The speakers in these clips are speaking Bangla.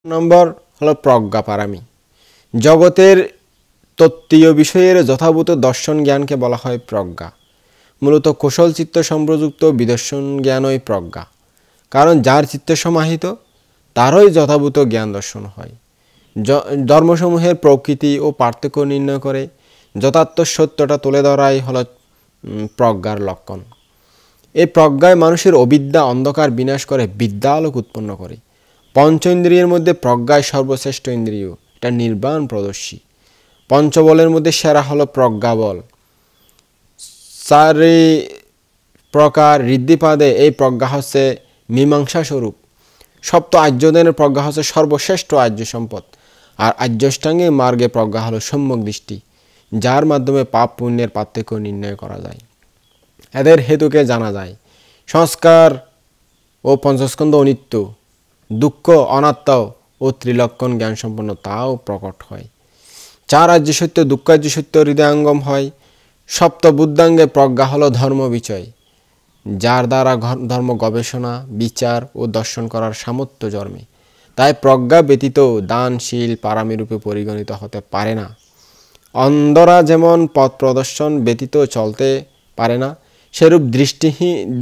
নম্বর হলো প্রজ্ঞা পারামি। জগতের তত্ত্বীয় বিষয়ের যথাযথ দর্শন জ্ঞানকে বলা হয় প্রজ্ঞা। মূলত কৌশল চিত্ত সম্প্রযুক্ত বিদর্শন জ্ঞানই প্রজ্ঞা। কারণ যার চিত্তে সমাহিত তারই যথাযথ জ্ঞান দর্শন হয়। ধর্মসমূহের প্রকৃতি ও পার্থক্য নির্ণয় করে যথার্থ সত্যটা তুলে ধরাই হলো প্রজ্ঞার লক্ষণ। এই প্রজ্ঞায় মানুষের অবিদ্যা অন্ধকার বিনাশ করে বিদ্যা আলোক উৎপন্ন করে। পঞ্চ ইন্দ্রিয়ের মধ্যে প্রজ্ঞায় সর্বশ্রেষ্ঠ ইন্দ্রিয়, এটা নির্বাণ প্রদর্শী। পঞ্চবলের মধ্যে সেরা হলো প্রজ্ঞাবল। চারি প্রকার ঋদ্ধিপাদে এই প্রজ্ঞা হচ্ছে মীমাংসা স্বরূপ। সপ্ত আর্যদানের প্রজ্ঞা হচ্ছে সর্বশ্রেষ্ঠ আর্য সম্পদ। আর আর্যষ্টাঙ্গে মার্গে প্রজ্ঞা হলো সম্যক দৃষ্টি, যার মাধ্যমে পাপ পুণ্যের পার্থক্য নির্ণয় করা যায়, এদের হেতুকে জানা যায়। সংস্কার ও পঞ্চস্কন্ধ অনিত্য, দুঃখ অনাত্ম ও ত্রিলক্ষণ জ্ঞান সম্পন্ন তাও প্রকট হয়। চার আর্য সত্য দুঃখার্য সত্য হৃদয়াঙ্গম হয়। সপ্ত বুদ্ধাঙ্গে প্রজ্ঞা হলো ধর্ম বিচয়, যার দ্বারা ধর্ম গবেষণা বিচার ও দর্শন করার সামর্থ্য জন্মে। তাই প্রজ্ঞা ব্যতীত দানশীল পারামিরূপে পরিগণিত হতে পারে না। অন্ধরা যেমন পথ প্রদর্শন ব্যতীত চলতে পারে না, সেরূপ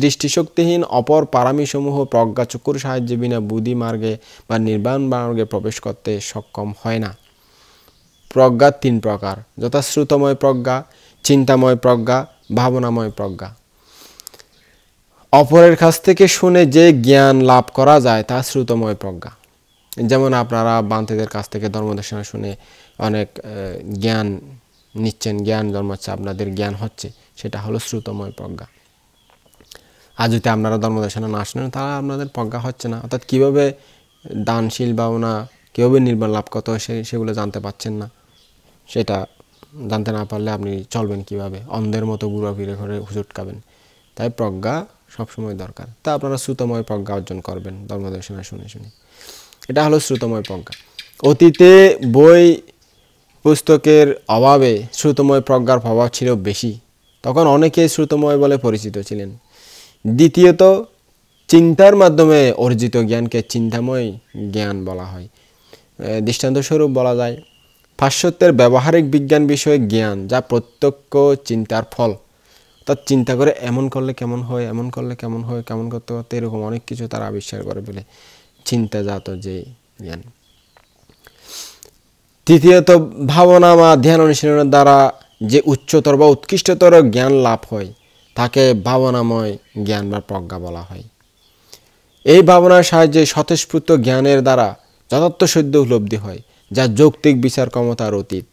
দৃষ্টিশক্তিহীন অপর পারামিসমূহ প্রজ্ঞাচক্ষুর সাহায্যে বিনা বুদ্ধি মার্গে বা নির্বাণ মার্গে প্রবেশ করতে সক্ষম হয় না। প্রজ্ঞা তিন প্রকার, যথা শ্রুতময় প্রজ্ঞা, চিন্তাময় প্রজ্ঞা, ভাবনাময় প্রজ্ঞা। অপরের কাছ থেকে শুনে যে জ্ঞান লাভ করা যায় তা শ্রুতময় প্রজ্ঞা। যেমন আপনারা বান্তেদের কাছ থেকে ধর্মদেশনা শুনে অনেক জ্ঞান নিচ্ছেন, জ্ঞান জন্মাচ্ছে, আপনাদের জ্ঞান হচ্ছে, সেটা হলো শ্রুতময় প্রজ্ঞা। আর যদি আপনারা ধর্মদেশনা না শুনেন তাহলে আপনাদের প্রজ্ঞা হচ্ছে না। অর্থাৎ কীভাবে দানশীল ভাবনা, কীভাবে নির্বাণ লাভ করতে হয় সেগুলো জানতে পারছেন না। সেটা জানতে না পারলে আপনি চলবেন কীভাবে? অন্ধের মতো ঘুরা ফিরে করে হুচুটকাবেন। তাই প্রজ্ঞা সবসময় দরকার। তা আপনারা শ্রুতময় প্রজ্ঞা অর্জন করবেন ধর্মদেশনা শুনে শুনে। এটা হলো শ্রুতময় প্রজ্ঞা। অতীতে বই পুস্তকের অভাবে শ্রুতময় প্রজ্ঞার প্রভাব ছিল বেশি, তখন অনেকেই শ্রুতময় বলে পরিচিত ছিলেন। দ্বিতীয়ত, চিন্তার মাধ্যমে অর্জিত জ্ঞানকে চিন্তাময় জ্ঞান বলা হয়। দৃষ্টান্তস্বরূপ বলা যায়, পাশ্চাত্যের ব্যবহারিক বিজ্ঞান বিষয়ক জ্ঞান, যা প্রত্যক্ষ চিন্তার ফল। অর্থাৎ চিন্তা করে এমন করলে কেমন হয়, এমন করলে কেমন হয়, কেমন করতে করতে এরকম অনেক কিছু তারা আবিষ্কার করে ফেলে, চিন্তাজাত যে জ্ঞান। তৃতীয়ত, ভাবনা বা ধ্যান অনুশীলনের দ্বারা যে উচ্চতর বা উৎকৃষ্টতর জ্ঞান লাভ হয় তাকে ভাবনাময় জ্ঞান বা প্রজ্ঞা বলা হয়। এই ভাবনার সাহায্যে স্বতঃস্ফূর্ত জ্ঞানের দ্বারা যথার্থ সত্য উপলব্ধি হয়, যা যৌক্তিক বিচার ক্ষমতার অতীত।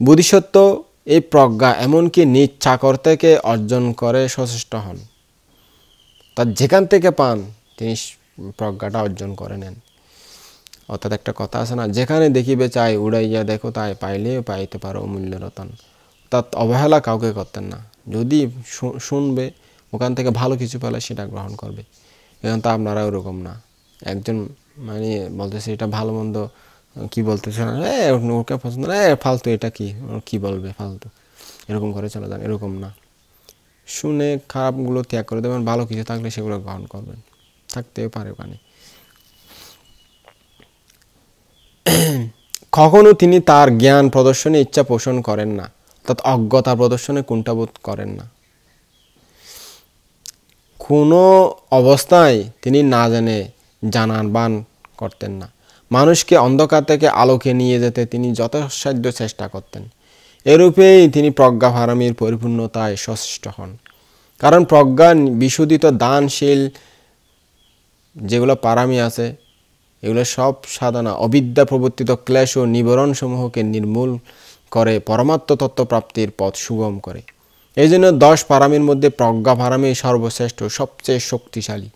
বোধিসত্ত্ব এই প্রজ্ঞা এমনকি নিজ চাকর থেকে অর্জন করে সচেষ্ট হন। তার যেখান থেকে পান তিনি প্রজ্ঞাটা অর্জন করে নেন। অর্থাৎ একটা কথা আছে না, যেখানে দেখিবে চাই উড়াইয়া দেখো তাই, পাইলেও পাইতে পারো অমূল্য রতন। অর্থাৎ অবহেলা কাউকে করতেন না, যদি শুনবে ওখান থেকে ভালো কিছু পেলে সেটা গ্রহণ করবে। এখন তো আপনারা ওরকম না, একজন মানে বলতেছে এটা ভালো মন্দ কি বলতেছে, ওকে পছন্দ না, ফালতু, এটা কি বলবে ফালতু, এরকম করে চলে যান। এরকম না, শুনে খারাপগুলো ত্যাগ করে দেবেন, ভালো কিছু থাকলে সেগুলো গ্রহণ করবেন, থাকতেও পারে পানি। কখনো তিনি তার জ্ঞান প্রদর্শনে ইচ্ছা পোষণ করেন না, অর্থাৎ অজ্ঞতা প্রদর্শনে কুণ্ঠাবোধ করেন না। কোনো অবস্থায় তিনি না জেনে জানান বান করতেন না। মানুষকে অন্ধকার থেকে আলোকে নিয়ে যেতে তিনি যথাসাধ্য চেষ্টা করতেন। এরূপেই তিনি প্রজ্ঞা ভারামির পরিপূর্ণতায় সচেষ্ট হন। কারণ প্রজ্ঞা বিশুদ্ধিত দানশীল যেগুলো পারামি আছে, এগুলো সব সাধনা অবিদ্যা প্রবর্তিত ক্লেশ ও নিবরণসমূহকে নির্মূল করে পরমাত্ম তত্ত্ব প্রাপ্তির পথ সুগম করে। এই জন্য 10 পারামির মধ্যে প্রজ্ঞা পারামি সর্বশ্রেষ্ঠ, সবচেয়ে শক্তিশালী।